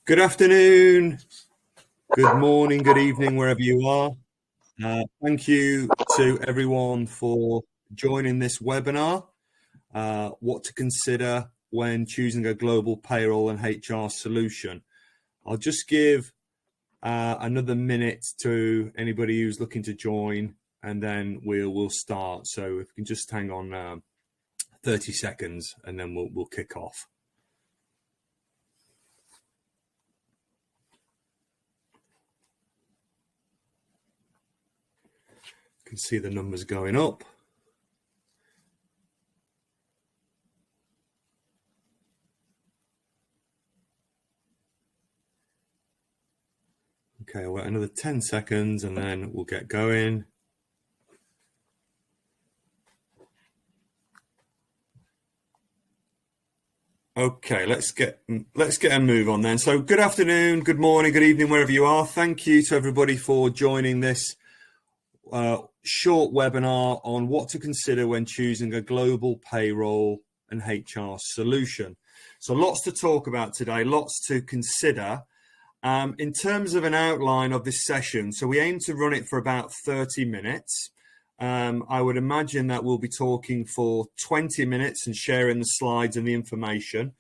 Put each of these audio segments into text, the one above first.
Good afternoon, good morning, good evening, wherever you are. Thank you to everyone for joining this webinar, what to consider when choosing a global payroll and HR solution. I'll just give another minute to anybody who's looking to join, and then we'll start. So if you can just hang on 30 seconds and then we'll kick off. You can see the numbers going up. Okay, I'll wait another 10 seconds and then we'll get going. Okay, let's get a move on then. So good afternoon, good morning, good evening, wherever you are. Thank you to everybody for joining this short webinar on what to consider when choosing a global payroll and HR solution. So lots to talk about today, lots to consider. In terms of an outline of this session, so we aim to run it for about 30 minutes. I would imagine that we'll be talking for 20 minutes and sharing the slides and the information,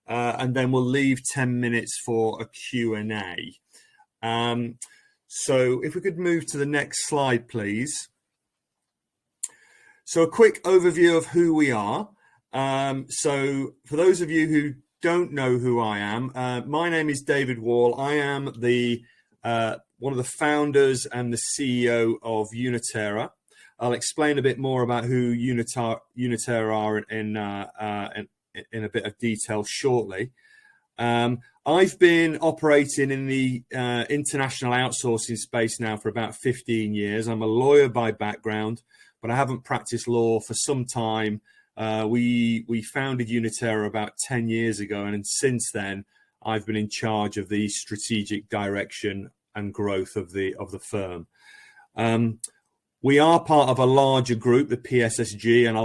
and then we'll leave 10 minutes for a Q&A. So if we could move to the next slide, please. So a quick overview of who we are. So for those of you who don't know who I am, my name is David Wall. I am the one of the founders and the CEO of UnaTerra. I'll explain a bit more about who Unitera are in a bit of detail shortly. I've been operating in the international outsourcing space now for about 15 years. I'm a lawyer by background, but I haven't practiced law for some time. We founded UnaTerra about 10 years ago, and since then I've been in charge of the strategic direction and growth of the firm. We are part of a larger group, the PSSG, and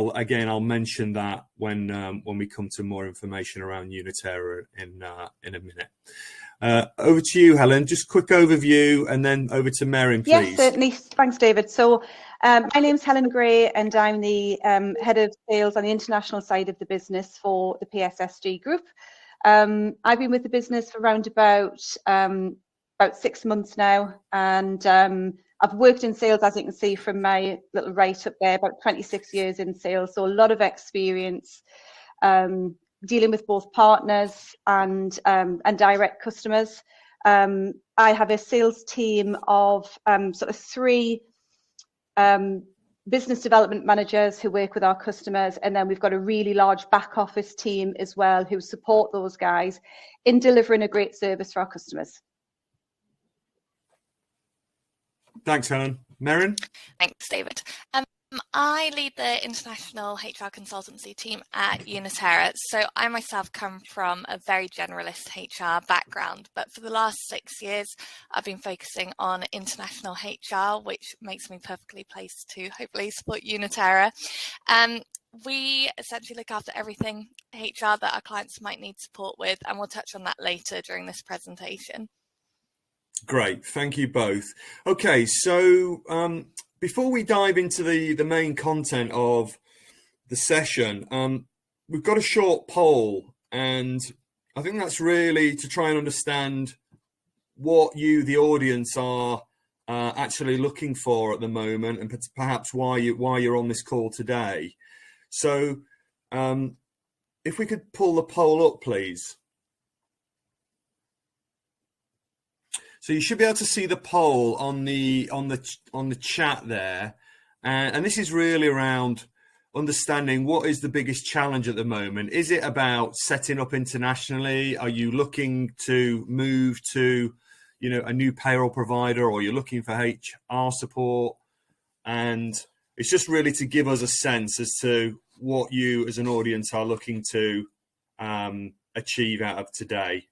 I'll mention that when we come to more information around UnaTerra in a minute. Over to you, Helen. Just quick overview, and then over to Merryn, please. Yes, certainly. Thanks, David. So my name's Helen Gray, and I'm the head of sales on the international side of the business for the PSSG group. I've been with the business for around about 6 months now, and I've worked in sales, as you can see from my little write-up there, about 26 years in sales, so a lot of experience dealing with both partners and direct customers. I have a sales team of sort of 3 business development managers who work with our customers, and then we've got a really large back office team as well who support those guys in delivering a great service for our customers. Thanks, Helen. Merryn? Thanks, David. I lead the international HR consultancy team at UnaTerra. So I myself come from a very generalist HR background, but for the last 6 years, I've been focusing on international HR, which makes me perfectly placed to hopefully support UnaTerra. We essentially look after everything HR that our clients might need support with, and we'll touch on that later during this presentation. Great, thank you both. Okay, so before we dive into the main content of the session, we've got a short poll, and I think that's really to try and understand what you, the audience, are actually looking for at the moment, and perhaps why you're on this call today. So if we could pull the poll up, please. So you should be able to see the poll on the chat there, and this is really around understanding what is the biggest challenge at the moment. Is it about setting up internationally? Are you looking to move to, a new payroll provider, or you're looking for HR support? And it's just really to give us a sense as to what you as an audience are looking to achieve out of today.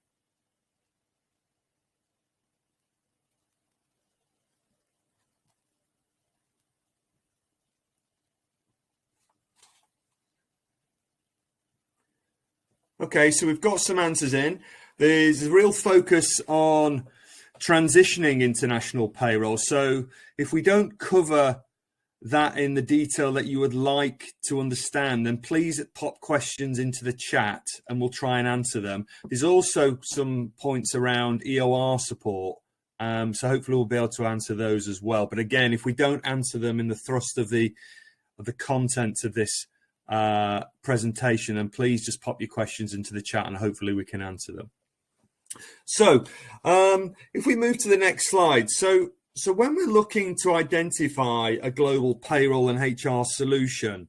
Okay, so we've got some answers in. There's a real focus on transitioning international payroll. So if we don't cover that in the detail that you would like to understand, then please pop questions into the chat and we'll try and answer them. There's also some points around EOR support. So hopefully we'll be able to answer those as well. But again, if we don't answer them in the thrust of the content of this presentation, then please just pop your questions into the chat and hopefully we can answer them. So if we move to the next slide. So when we're looking to identify a global payroll and HR solution,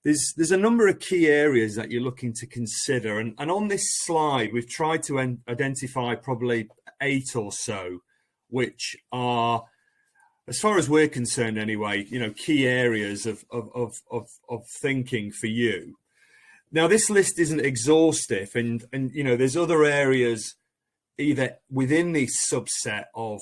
there's a number of key areas that you're looking to consider. And on this slide, we've tried to identify probably 8 or so, which are, as far as we're concerned anyway, key areas of thinking for you. Now, this list isn't exhaustive, and there's other areas either within the subset of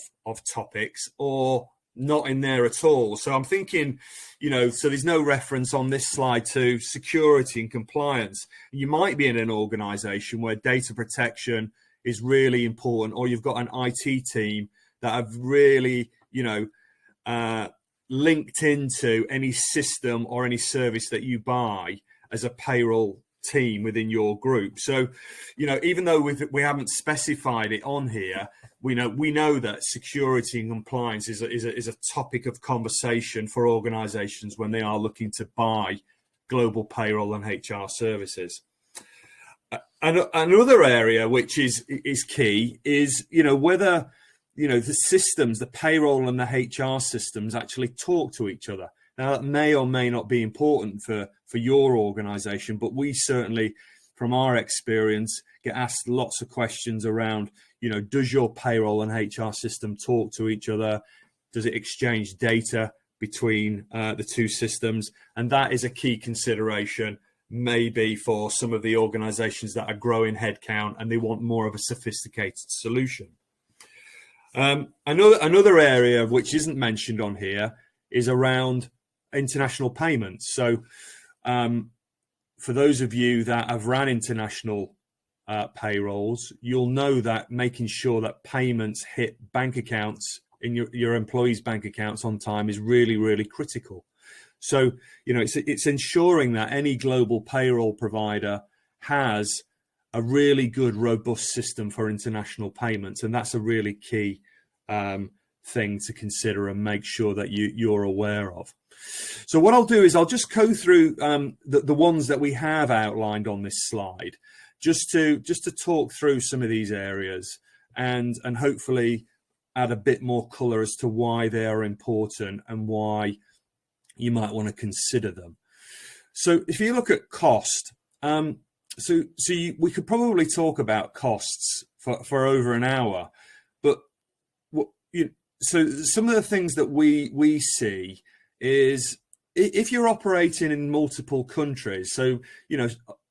topics or not in there at all. So I'm thinking, so there's no reference on this slide to security and compliance. You might be in an organization where data protection is really important, or you've got an IT team that have really, linked into any system or any service that you buy as a payroll team within your group. So, even though we haven't specified it on here, we know that security and compliance is a topic of conversation for organizations when they are looking to buy global payroll and HR services. Another area which is key is, whether the systems, the payroll and the HR systems actually talk to each other. Now, that may or may not be important for your organization, but we certainly, from our experience, get asked lots of questions around, does your payroll and HR system talk to each other? Does it exchange data between the two systems? And that is a key consideration, maybe for some of the organizations that are growing headcount and they want more of a sophisticated solution. Another area which isn't mentioned on here is around international payments. So for those of you that have ran international payrolls, you'll know that making sure that payments hit bank accounts in your employees' bank accounts on time is really, really critical. So, it's ensuring that any global payroll provider has a really good, robust system for international payments. And that's a really key thing to consider and make sure that you're aware of. So what I'll do is I'll just go through the ones that we have outlined on this slide, just to talk through some of these areas and hopefully add a bit more colour as to why they are important and why you might want to consider them. So if you look at cost, we could probably talk about costs for over an hour, but so some of the things that we see is if you're operating in multiple countries. So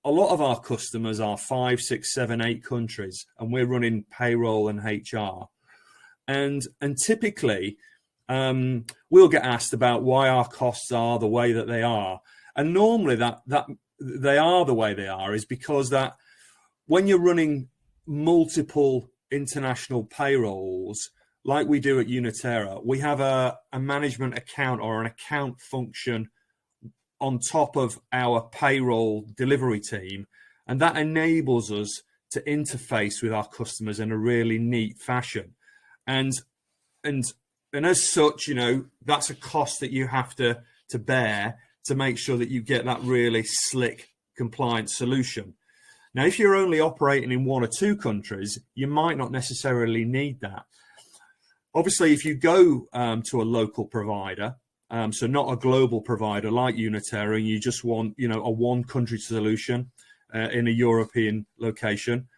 a lot of our customers are 5, 6, 7, 8 countries, and we're running payroll and HR, and typically we'll get asked about why our costs are the way that they are, and normally that they are the way they are is because that when you're running multiple international payrolls, like we do at UnaTerra, we have a management account or an account function on top of our payroll delivery team, and that enables us to interface with our customers in a really neat fashion. And as such, that's a cost that you have to bear to make sure that you get that really slick compliant solution. Now, if you're only operating in 1 or 2 countries, you might not necessarily need that. Obviously, if you go to a local provider, so not a global provider like UnaTerra, and you just want, a 1-country solution in a European location,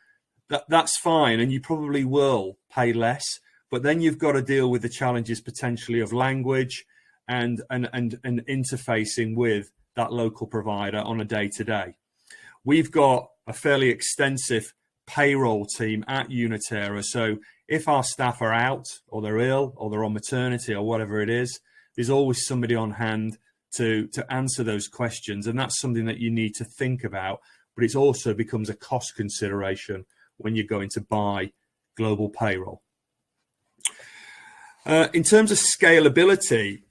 that's fine, and you probably will pay less. But then you've got to deal with the challenges potentially of language and interfacing with that local provider on a day-to-day. We've got a fairly extensive payroll team at UnaTerra, so if our staff are out or they're ill or they're on maternity or whatever it is, there's always somebody on hand to answer those questions, and that's something that you need to think about. But it also becomes a cost consideration when you're going to buy global payroll. In terms of scalability,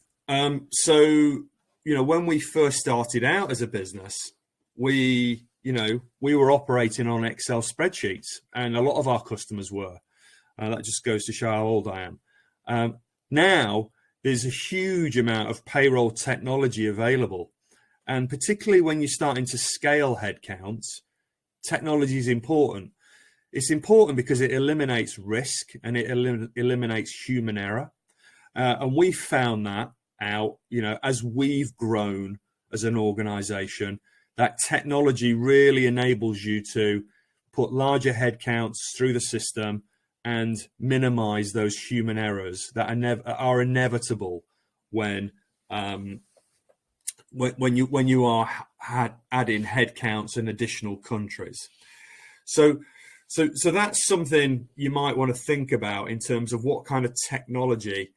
so when we first started out as a business, we were operating on Excel spreadsheets, and a lot of our customers were. That just goes to show how old I am. Now there's a huge amount of payroll technology available, and particularly when you're starting to scale headcounts, technology is important. It's important because it eliminates risk and it eliminates human error. And we found that out, as we've grown as an organization, that technology really enables you to put larger headcounts through the system and minimize those human errors that are inevitable when you are adding headcounts in additional countries. So that's something you might want to think about in terms of what kind of technology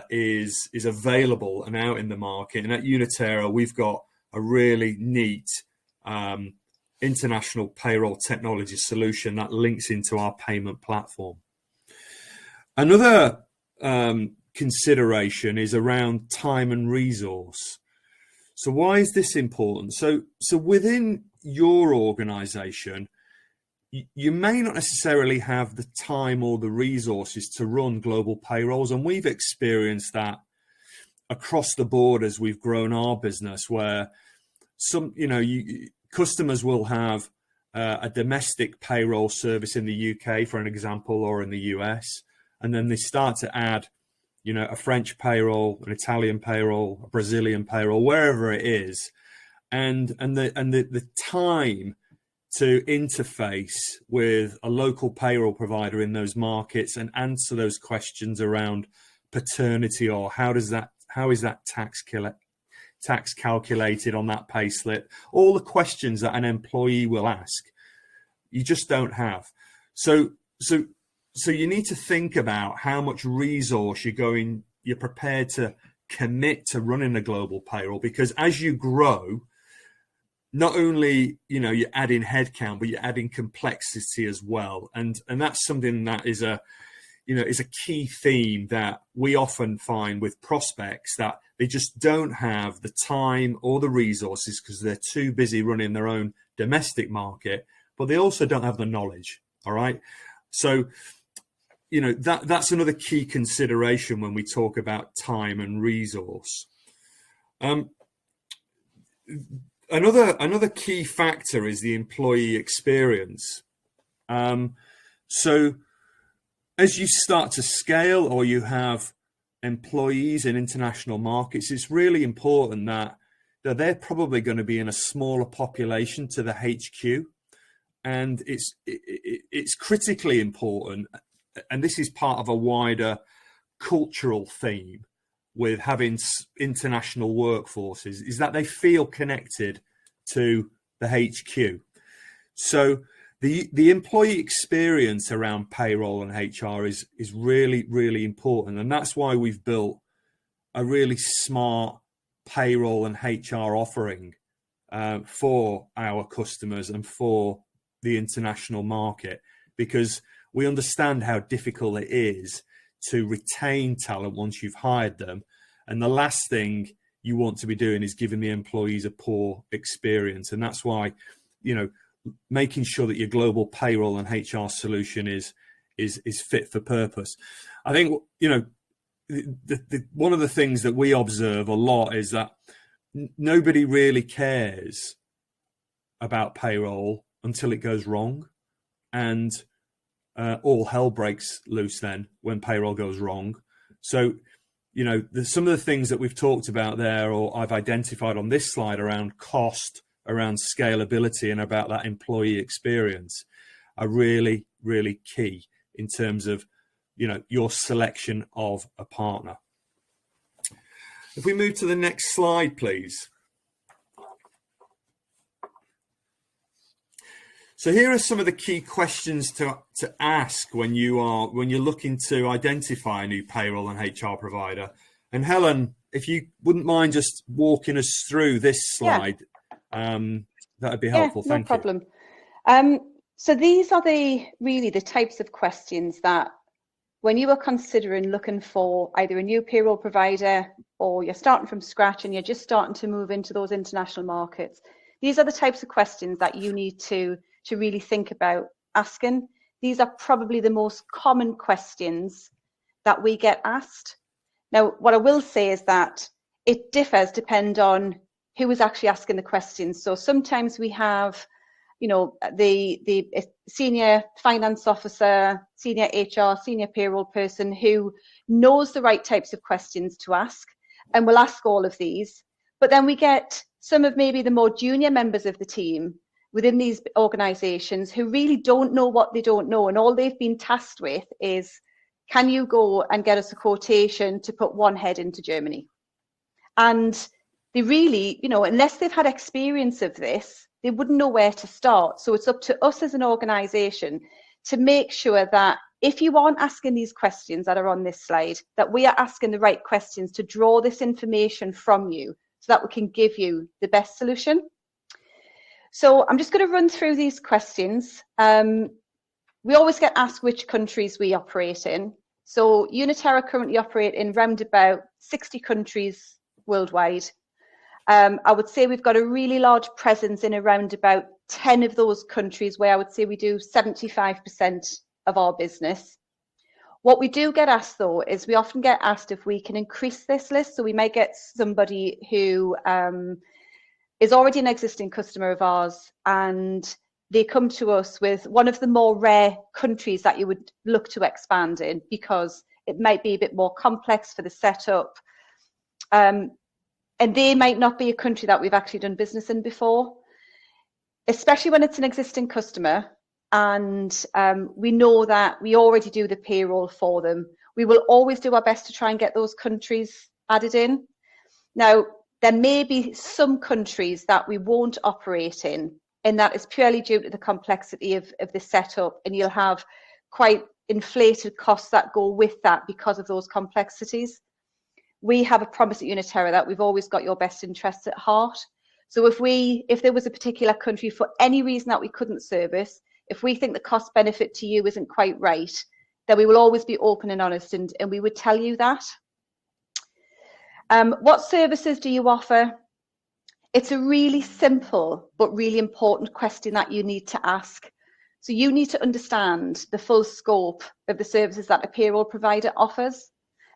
is available and out in the market. And at UnaTerra, we've got a really neat international payroll technology solution that links into our payment platform. Another consideration is around time and resource. So why is this important? So within your organization, you may not necessarily have the time or the resources to run global payrolls. And we've experienced that across the board as we've grown our business, where customers will have a domestic payroll service in the UK, for an example, or in the US. And then they start to add, a French payroll, an Italian payroll, a Brazilian payroll, wherever it is. And the time to interface with a local payroll provider in those markets and answer those questions around paternity, or how is that tax calculated on that pay slip, all the questions that an employee will ask, you just don't have. So you need to think about how much resource you're prepared to commit to running a global payroll, because as you grow, not only you're adding headcount, but you're adding complexity as well, and that's something that is a key theme that we often find with prospects, that they just don't have the time or the resources because they're too busy running their own domestic market, but they also don't have the knowledge. All right, so that's another key consideration when we talk about time and resource. Another key factor is the employee experience. So as you start to scale, or you have employees in international markets, it's really important that they're probably going to be in a smaller population to the HQ. And it's critically important, and this is part of a wider cultural theme with having international workforces, is that they feel connected to the HQ. So the employee experience around payroll and HR is really, really important. And that's why we've built a really smart payroll and HR offering for our customers and for the international market, because we understand how difficult it is to retain talent once you've hired them. And the last thing you want to be doing is giving the employees a poor experience. And that's why, making sure that your global payroll and HR solution is fit for purpose. I think, one of the things that we observe a lot is that nobody really cares about payroll until it goes wrong. And all hell breaks loose then when payroll goes wrong. So, some of the things that we've talked about there, or I've identified on this slide around cost, around scalability, and about that employee experience, are really, really key in terms of, your selection of a partner. If we move to the next slide, please. So here are some of the key questions to ask when you're looking to identify a new payroll and HR provider. And Helen, if you wouldn't mind just walking us through this slide, that'd be helpful. No Thank problem. you. So these are really the types of questions that when you are considering looking for either a new payroll provider or you're starting from scratch and you're just starting to move into those international markets, these are the types of questions that you need to really think about asking. These are probably the most common questions that we get asked. Now, what I will say is that it differs depending on who is actually asking the questions. So sometimes we have, you know, the senior finance officer, senior HR, senior payroll person who knows the right types of questions to ask and will ask all of these. But then we get some of maybe the more junior members of the team within these organizations who really don't know what they don't know. And all they've been tasked with is, can you go and get us a quotation to put one head into Germany? And they really, you know, unless they've had experience of this, they wouldn't know where to start. So it's up to us as an organisation to make sure that if you aren't asking these questions that are on this slide, that we are asking the right questions to draw this information from you so that we can give you the best solution. So I'm just going to run through these questions. We always get asked which countries we operate in. So UnaTerra currently operate in round about 60 countries worldwide. I would say we've got a really large presence in around about 10 of those countries where I would say we do 75% of our business. What we do get asked though is we often get asked if we can increase this list. So we may get somebody who is already an existing customer of ours and they come to us with one of the more rare countries that you would look to expand in because it might be a bit more complex for the setup. And they might not be a country that we've actually done business in before, especially when it's an existing customer and we know that we already do the payroll for them. We will always do our best to try and get those countries added in. Now, there may be some countries that we won't operate in, and that is purely due to the complexity of the setup, and you'll have quite inflated costs that go with that because of those complexities. We have a promise at UnaTerra that we've always got your best interests at heart. So if there was a particular country for any reason that we couldn't service, if we think the cost benefit to you isn't quite right, then we will always be open and honest and we would tell you that. What services do you offer? It's a really simple but really important question that you need to ask. So you need to understand the full scope of the services that a payroll provider offers.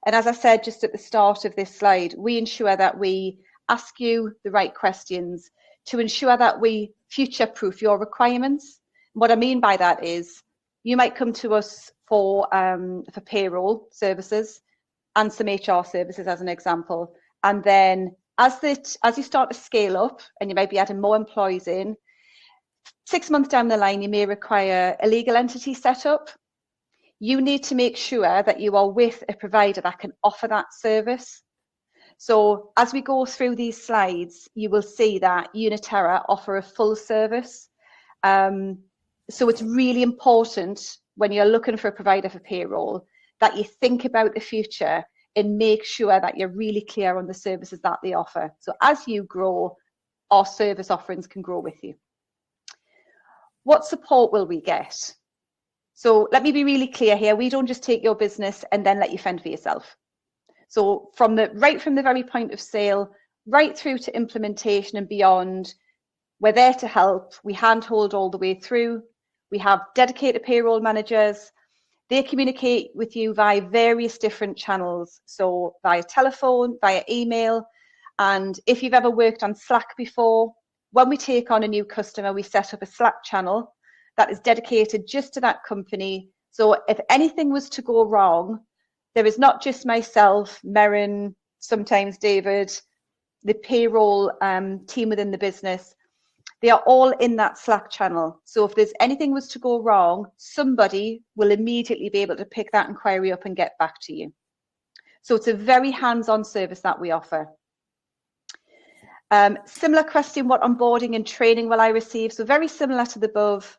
And as I said just at the start of this slide, we ensure that we ask you the right questions to ensure that we future-proof your requirements. What I mean by that is you might come to us for payroll services and some HR services as an example. And then as you start to scale up and you might be adding more employees in, 6 months down the line, you may require a legal entity set up. You need to make sure that you are with a provider that can offer that service. So as we go through these slides, you will see that UnaTerra offer a full service. So it's really important when you're looking for a provider for payroll that you think about the future and make sure that you're really clear on the services that they offer. So as you grow, our service offerings can grow with you. What support will we get? So let me be really clear here. We don't just take your business and then let you fend for yourself. So right from the very point of sale, right through to implementation and beyond, we're there to help. We handhold all the way through. We have dedicated payroll managers. They communicate with you via various different channels. So via telephone, via email. And if you've ever worked on Slack before, when we take on a new customer, we set up a Slack channel that is dedicated just to that company. So if anything was to go wrong, there is not just myself, Merryn, sometimes David, the payroll team within the business. They are all in that Slack channel. So if there's anything was to go wrong, somebody will immediately be able to pick that inquiry up and get back to you. So it's a very hands-on service that we offer. Similar question, what onboarding and training will I receive? So very similar to the above.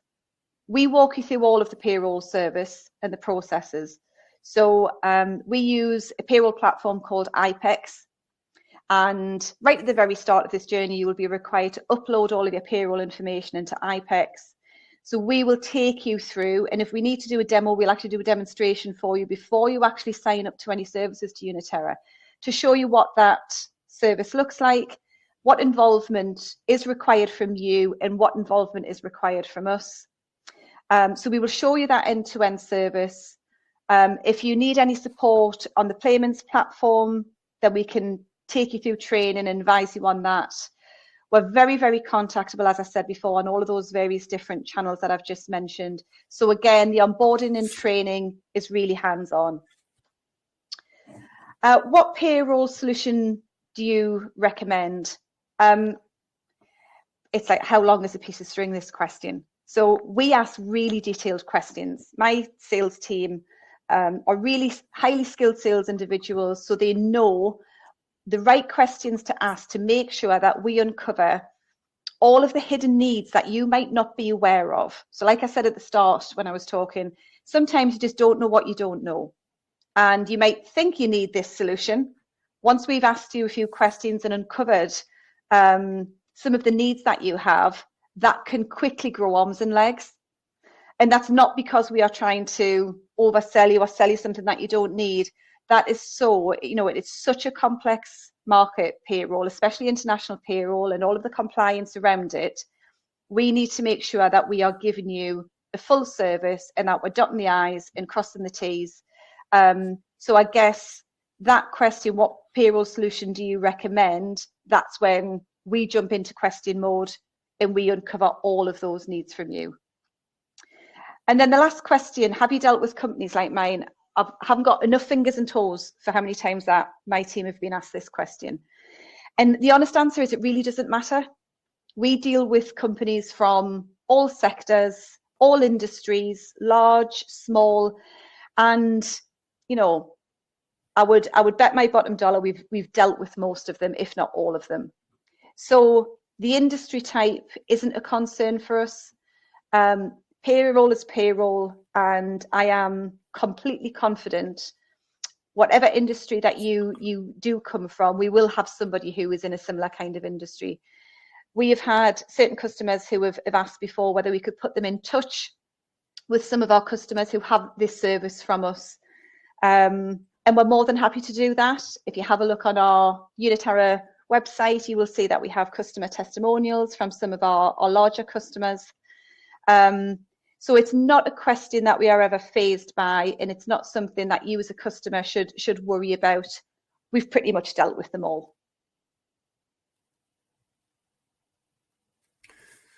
We walk you through all of the payroll service and the processes. So we use a payroll platform called IPEX. And right at the very start of this journey, you will be required to upload all of your payroll information into IPEX. So we will take you through, and if we need to do a demo, we'll actually do a demonstration for you before you actually sign up to any services to UnaTerra, to show you what that service looks like, what involvement is required from you, and what involvement is required from us. So we will show you that end-to-end service. If you need any support on the payments platform, then we can take you through training and advise you on that. We're very, very contactable, as I said before, on all of those various different channels that I've just mentioned. So again, the onboarding and training is really hands-on. What payroll solution do you recommend? It's like, how long is a piece of string, this question. So we ask really detailed questions. My sales team are really highly skilled sales individuals, so they know the right questions to ask to make sure that we uncover all of the hidden needs that you might not be aware of. So like I said at the start when I was talking, sometimes you just don't know what you don't know. And you might think you need this solution. Once we've asked you a few questions and uncovered some of the needs that you have, that can quickly grow arms and legs. And that's not because we are trying to oversell you or sell you something that you don't need. That is so, it's such a complex market, payroll, especially international payroll and all of the compliance around it. We need to make sure that we are giving you a full service and that we're dotting the I's and crossing the T's. So I guess that question, what payroll solution do you recommend? That's when we jump into question mode and we uncover all of those needs from you. And then the last question, have you dealt with companies like mine? I haven't got enough fingers and toes for how many times that my team have been asked this question. And the honest answer is it really doesn't matter. We deal with companies from all sectors, all industries, large, small, and I would bet my bottom dollar we've dealt with most of them, if not all of them. So the industry type isn't a concern for us. Payroll is payroll, and I am completely confident whatever industry that you do come from, we will have somebody who is in a similar kind of industry. We have had certain customers who have asked before whether we could put them in touch with some of our customers who have this service from us. And we're more than happy to do that. If you have a look on our UnaTerra website, you will see that we have customer testimonials from some of our larger customers. So it's not a question that we are ever fazed by, and it's not something that you as a customer should worry about. We've pretty much dealt with them all.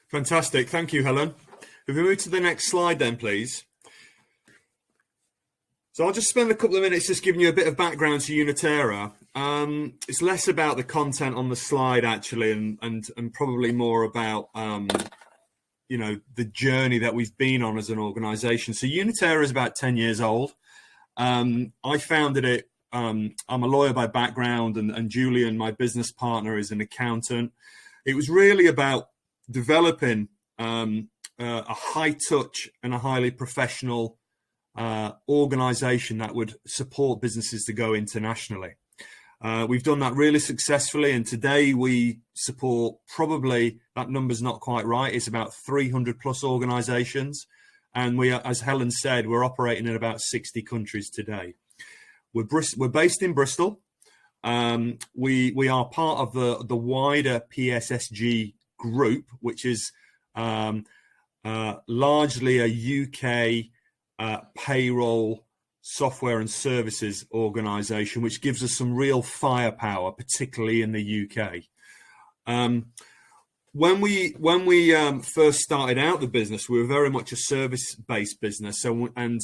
Fantastic. Thank you, Helen. If we move to the next slide then, please. So I'll just spend a couple of minutes just giving you a bit of background to UnaTerra. It's less about the content on the slide, actually, and probably more about the journey that we've been on as an organization. So UnaTerra is about 10 years old. I founded it. I'm a lawyer by background, and Julian, my business partner, is an accountant. It was really about developing a high touch and a highly professional organization that would support businesses to go internationally. We've done that really successfully, and today we support, probably that number's not quite right, it's about 300 plus organizations, and we are, as Helen said, we're operating in about 60 countries today. We're based in Bristol. We are part of the wider PSSG group, which is largely a UK payroll software and services organization, which gives us some real firepower, particularly in the UK. When we first started out the business, we were very much a service-based business, so and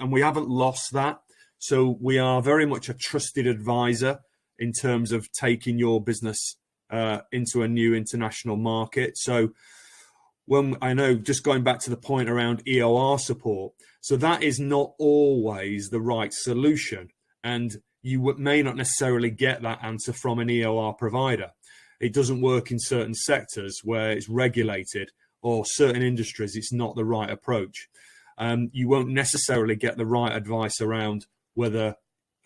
we haven't lost that. So we are very much a trusted advisor in terms of taking your business into a new international market. So when I know, just going back to the point around EOR support, so that is not always the right solution, and you may not necessarily get that answer from an EOR provider. It doesn't work in certain sectors where it's regulated, or certain industries it's not the right approach. You won't necessarily get the right advice around whether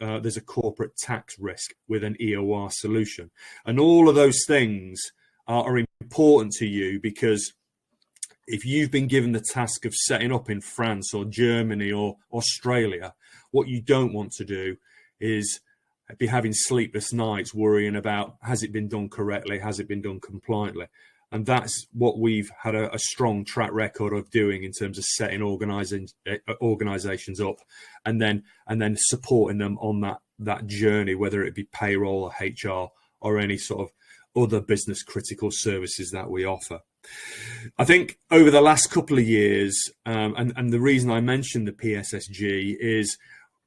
there's a corporate tax risk with an EOR solution. And all of those things are important to you, because if you've been given the task of setting up in France or Germany or Australia, what you don't want to do is be having sleepless nights worrying about, has it been done correctly? Has it been done compliantly? And that's what we've had a strong track record of doing in terms of setting organizations up and then supporting them on that journey, whether it be payroll or HR or any sort of other business critical services that we offer. I think over the last couple of years, and the reason I mentioned the PSSG is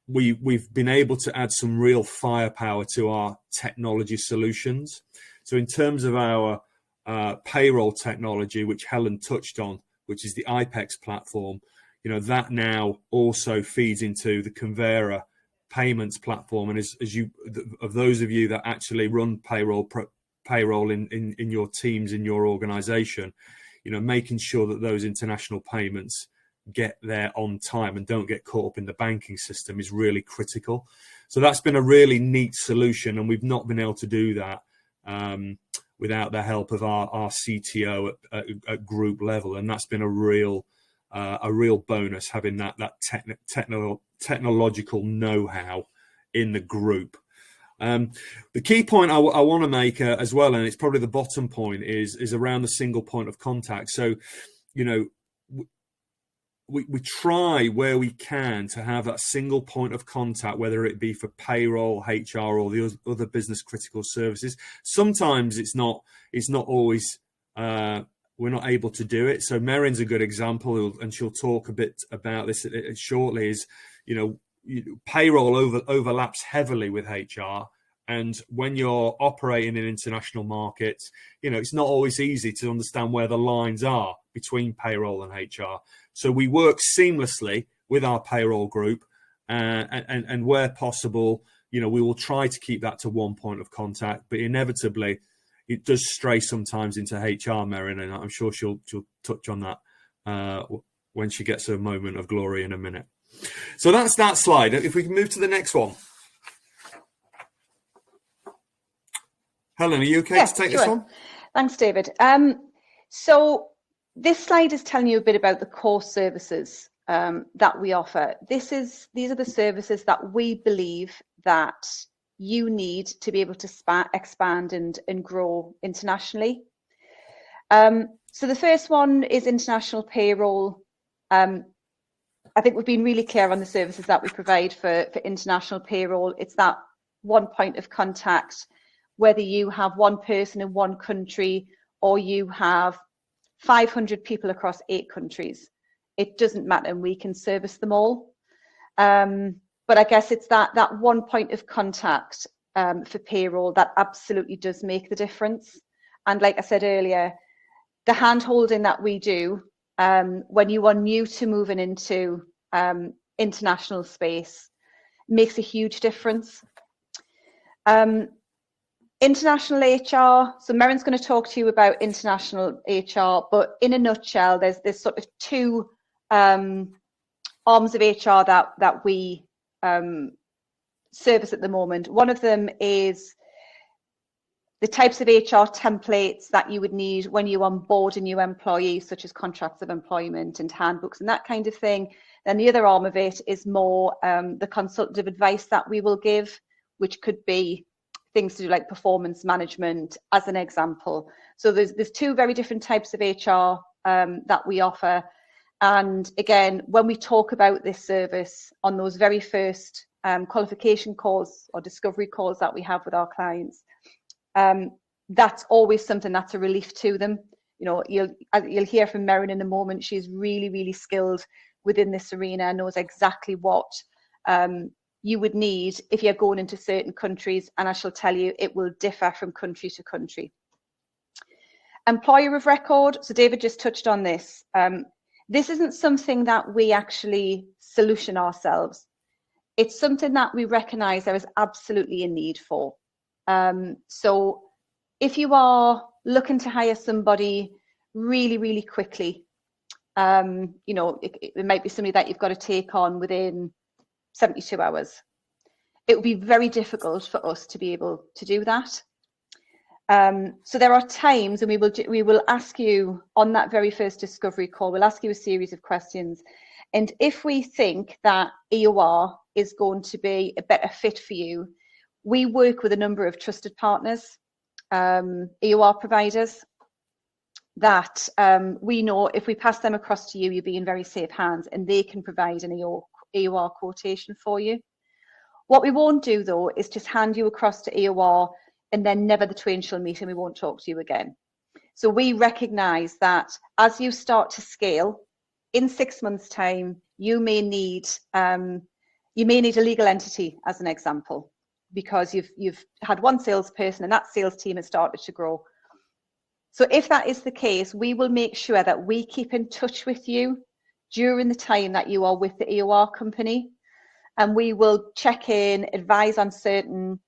we've been able to add some real firepower to our technology solutions. So in terms of our payroll technology, which Helen touched on, which is the IPEX platform, that now also feeds into the Convera payments platform. And as you, of those of you that actually run payroll in your teams, in your organization, making sure that those international payments get there on time and don't get caught up in the banking system is really critical. So that's been a really neat solution, and we've not been able to do that without the help of our CTO at group level, and that's been a real bonus, having that technological know-how in the group. The key point I want to make as well, and it's probably the bottom point, is around the single point of contact. So, we try where we can to have that single point of contact, whether it be for payroll, HR, or the other business critical services. Sometimes it's not always, we're not able to do it. So Merryn's a good example, and she'll talk a bit about this shortly, is, payroll overlaps heavily with HR. And when you're operating in international markets, it's not always easy to understand where the lines are between payroll and HR. So we work seamlessly with our payroll group, and where possible, we will try to keep that to one point of contact. But inevitably, it does stray sometimes into HR, Merryn, and I'm sure she'll touch on that when she gets her moment of glory in a minute. So that's that slide. If we can move to the next one. Helen, are you okay to take this one? Thanks, David. So this slide is telling you a bit about the core services that we offer. These are the services that we believe that you need to be able to expand and grow internationally. So the first one is international payroll. I think we've been really clear on the services that we provide for international payroll. It's that one point of contact, whether you have one person in one country or you have 500 people across 8 countries. It doesn't matter, and we can service them all. But I guess it's that one point of contact for payroll that absolutely does make the difference. And like I said earlier, the hand-holding that we do when you are new to moving into international space makes a huge difference. International HR, so Merryn's going to talk to you about international HR, but in a nutshell, there's sort of 2 arms of HR that we service at the moment. One of them is the types of HR templates that you would need when you onboard a new employee, such as contracts of employment and handbooks and that kind of thing. Then the other arm of it is more the consultative advice that we will give, which could be things to do like performance management, as an example. So there's 2 very different types of HR that we offer. And again, when we talk about this service on those very first qualification calls or discovery calls that we have with our clients, that's always something that's a relief to them. You'll hear from Merryn in a moment. She's really, really skilled within this arena, knows exactly what you would need if you're going into certain countries, and I shall tell you, it will differ from country to country. Employer of record, so David just touched on this. This isn't something that we actually solution ourselves. It's something that we recognise there is absolutely a need for. So if you are looking to hire somebody really, really quickly, it might be somebody that you've got to take on within 72 hours. It would be very difficult for us to be able to do that. So there are times, and we will ask you on that very first discovery call, we'll ask you a series of questions. And if we think that EOR is going to be a better fit for you, we work with a number of trusted partners, EOR providers, that we know if we pass them across to you, you'll be in very safe hands, and they can provide an EOR quotation for you. What we won't do, though, is just hand you across to EOR and then never the twain shall meet and we won't talk to you again. So we recognise that as you start to scale, in 6 months' time, you may need a legal entity, as an example, because you've had one salesperson and that sales team has started to grow. So if that is the case, we will make sure that we keep in touch with you during the time that you are with the EOR company, and we will check in, advise on certain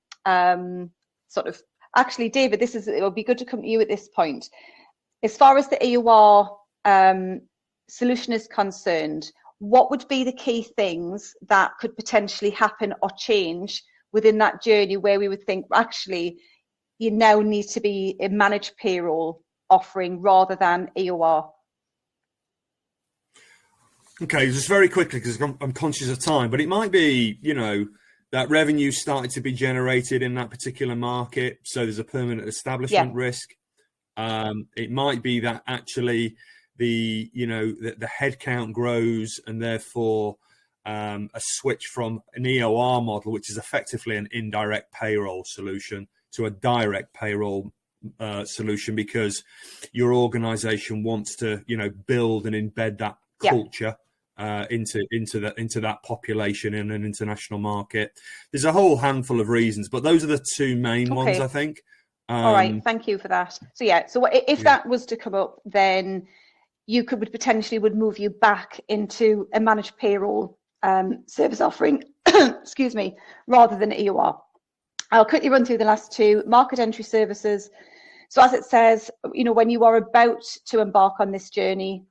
actually, David, it will be good to come to you at this point. As far as the EOR solution is concerned, what would be the key things that could potentially happen or change within that journey where we would think, actually, you now need to be a managed payroll offering rather than EOR? Okay, just very quickly, because I'm conscious of time, but it might be, that revenue started to be generated in that particular market, so there's a permanent establishment risk. It might be that actually the headcount grows, and therefore a switch from an EOR model, which is effectively an indirect payroll solution, to a direct payroll solution, because your organization wants to build and embed that culture into that population in an international market. There's a whole handful of reasons, but those are the two main ones, I think. All right, thank you for that. So if that was to come up, then you would potentially move you back into a managed payroll service offering, excuse me, rather than EOR. I'll quickly run through the last two. Market entry services. So as it says, when you are about to embark on this journey,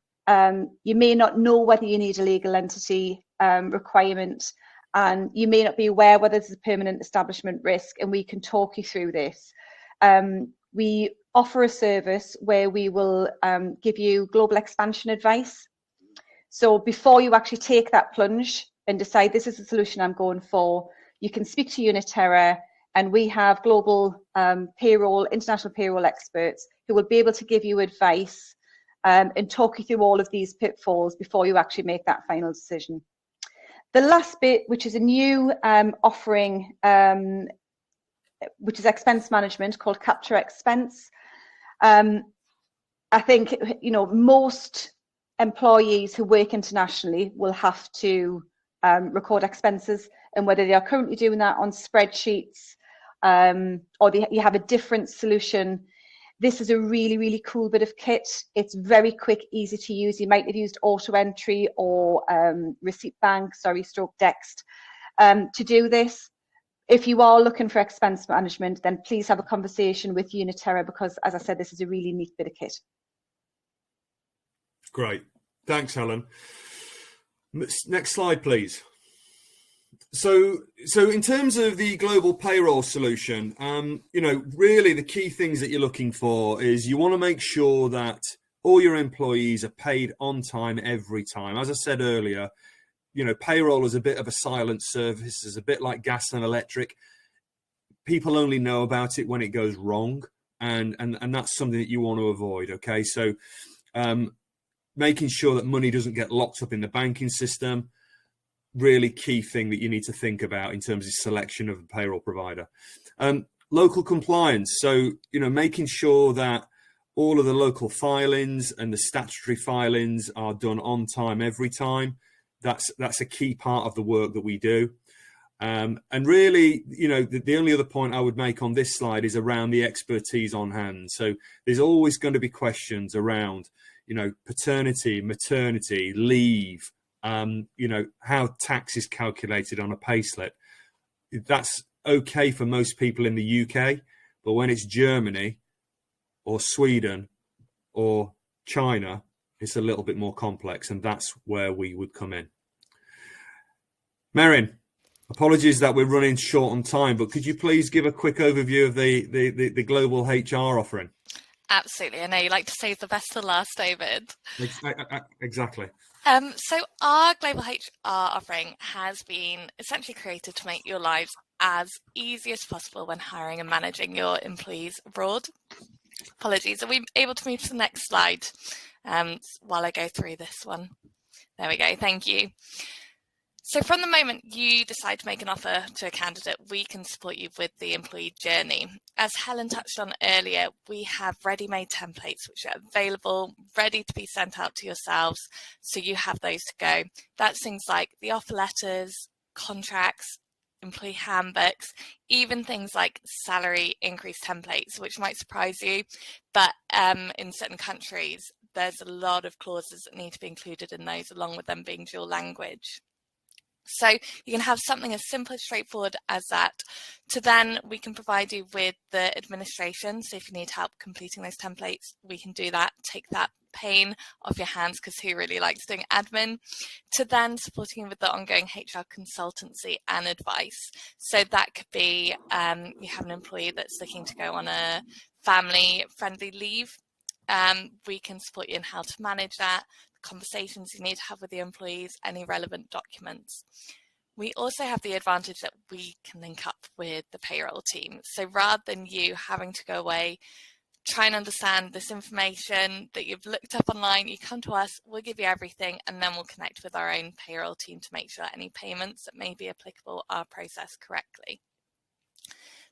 you may not know whether you need a legal entity requirement, and you may not be aware whether there's a permanent establishment risk, and we can talk you through this. We offer a service where we will give you global expansion advice. So before you actually take that plunge and decide this is the solution I'm going for, you can speak to UnaTerra, and we have global international payroll experts who will be able to give you advice and talk you through all of these pitfalls before you actually make that final decision. The last bit, which is a new offering, which is expense management, called Capture Expense. I think most employees who work internationally will have to record expenses, and whether they are currently doing that on spreadsheets or you have a different solution, this is a really, really cool bit of kit. It's very quick, easy to use. You might have used auto entry or receipt bank, stroke Dext to do this. If you are looking for expense management, then please have a conversation with UnaTerra, because, as I said, this is a really neat bit of kit. Great. Thanks, Helen. Next slide, please. So in terms of the global payroll solution, really the key things that you're looking for is you want to make sure that all your employees are paid on time every time. As I said earlier, payroll is a bit of a silent service. It's a bit like gas and electric. People only know about it when it goes wrong, and that's something that you want to avoid. Okay, so making sure that money doesn't get locked up in the banking system, really key thing that you need to think about in terms of selection of a payroll provider. Local compliance, so making sure that all of the local filings and the statutory filings are done on time every time. That's a key part of the work that we do. And really, the only other point I would make on this slide is around the expertise on hand. So there's always going to be questions around, paternity, maternity, leave, how tax is calculated on a payslip. That's okay for most people in the UK, but when it's Germany or Sweden or China, it's a little bit more complex, and that's where we would come in. Merryn. Apologies that we're running short on time, but could you please give a quick overview of the global HR offering? Absolutely. I know you like to save the best to last, David. Exactly. So our global HR offering has been essentially created to make your lives as easy as possible when hiring and managing your employees abroad. Apologies. Are we able to move to the next slide while I go through this one? There we go. Thank you. So from the moment you decide to make an offer to a candidate, we can support you with the employee journey. As Helen touched on earlier, we have ready-made templates which are available, ready to be sent out to yourselves, so you have those to go. That's things like the offer letters, contracts, employee handbooks, even things like salary increase templates, which might surprise you, but in certain countries, there's a lot of clauses that need to be included in those, along with them being dual language. So you can have something as simple and straightforward as that. To then we can provide you with the administration. So if you need help completing those templates, we can do that, take that pain off your hands, because who really likes doing admin, to then supporting you with the ongoing HR consultancy and advice. So that could be you have an employee that's looking to go on a family friendly leave. We can support you in how to manage that, conversations you need to have with the employees, any relevant documents. We also have the advantage that we can link up with the payroll team. So rather than you having to go away, try and understand this information that you've looked up online, you come to us, we'll give you everything, and then we'll connect with our own payroll team to make sure any payments that may be applicable are processed correctly.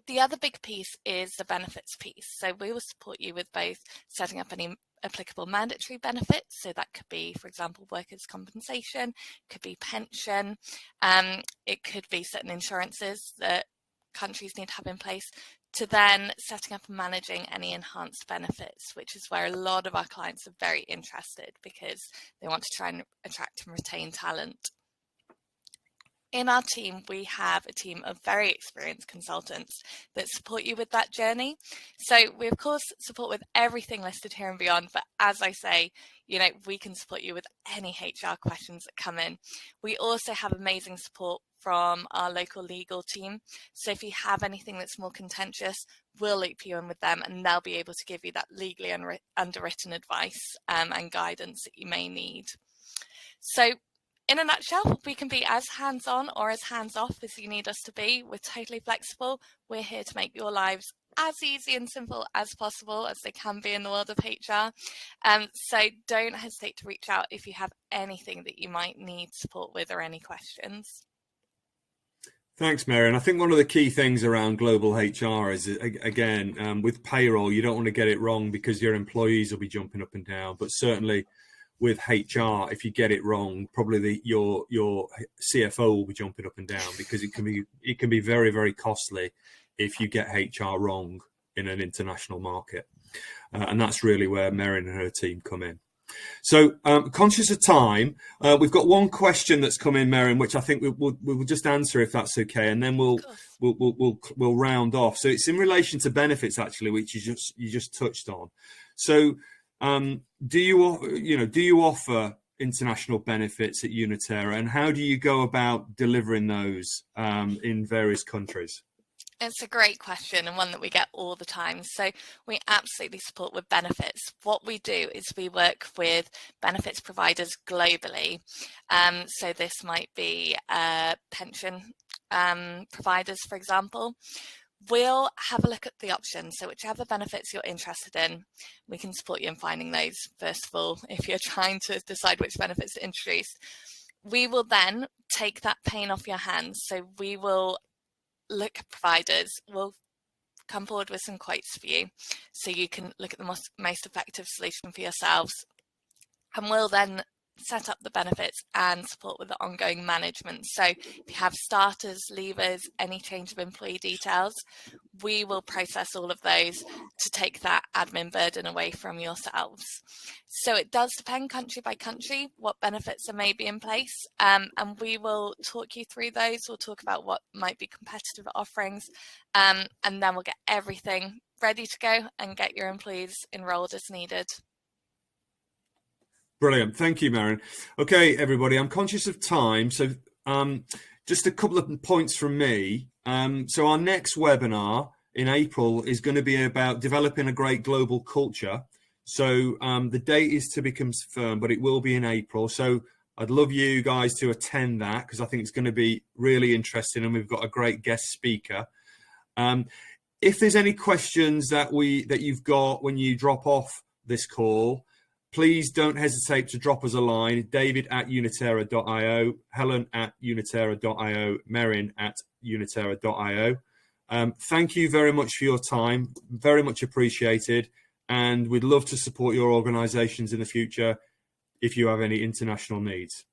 The other big piece is the benefits piece. So we will support you with both setting up any applicable mandatory benefits. So that could be, for example, workers' compensation, could be pension, it could be certain insurances that countries need to have in place, to then setting up and managing any enhanced benefits, which is where a lot of our clients are very interested because they want to try and attract and retain talent. In our team, we have a team of very experienced consultants that support you with that journey. So we, of course, support with everything listed here and beyond. But as I say, we can support you with any HR questions that come in. We also have amazing support from our local legal team. So if you have anything that's more contentious, we'll loop you in with them, and they'll be able to give you that legally underwritten advice and guidance that you may need. So in a nutshell, we can be as hands-on or as hands-off as you need us to be. We're totally flexible. We're here to make your lives as easy and simple as possible as they can be in the world of HR. So don't hesitate to reach out if you have anything that you might need support with or any questions. Thanks, Merryn. I think one of the key things around global HR is, again, with payroll, you don't want to get it wrong because your employees will be jumping up and down, but certainly with HR, if you get it wrong, probably your CFO will be jumping up and down, because it can be very, very costly if you get HR wrong in an international market, and that's really where Merryn and her team come in. So, conscious of time, we've got one question that's come in, Merryn, which I think we'll just answer if that's okay, and then we'll round off. So it's in relation to benefits, actually, which you just touched on. So, do you offer international benefits at UnaTerra, and how do you go about delivering those in various countries? It's a great question, and one that we get all the time. So we absolutely support with benefits. What we do is we work with benefits providers globally. So this might be pension providers, for example. We'll have a look at the options. So whichever benefits you're interested in, we can support you in finding those, first of all, if you're trying to decide which benefits to introduce. We will then take that pain off your hands. So we will look at providers. We'll come forward with some quotes for you so you can look at the most effective solution for yourselves. And we'll then set up the benefits and support with the ongoing management. So if you have starters, leavers, any change of employee details, we will process all of those to take that admin burden away from yourselves. So it does depend country by country what benefits are maybe in place, and we will talk you through those. We'll talk about what might be competitive offerings, and then we'll get everything ready to go and get your employees enrolled as needed. Brilliant. Thank you, Merryn. Okay, everybody, I'm conscious of time. So just a couple of points from me. So our next webinar in April is going to be about developing a great global culture. So the date is to be confirmed, but it will be in April. So I'd love you guys to attend that, because I think it's going to be really interesting, and we've got a great guest speaker. If there's any questions that you've got when you drop off this call, please don't hesitate to drop us a line. David@unitera.io, Helen@unitera.io, Merryn@unitera.io. Thank you very much for your time. Very much appreciated. And we'd love to support your organisations in the future if you have any international needs.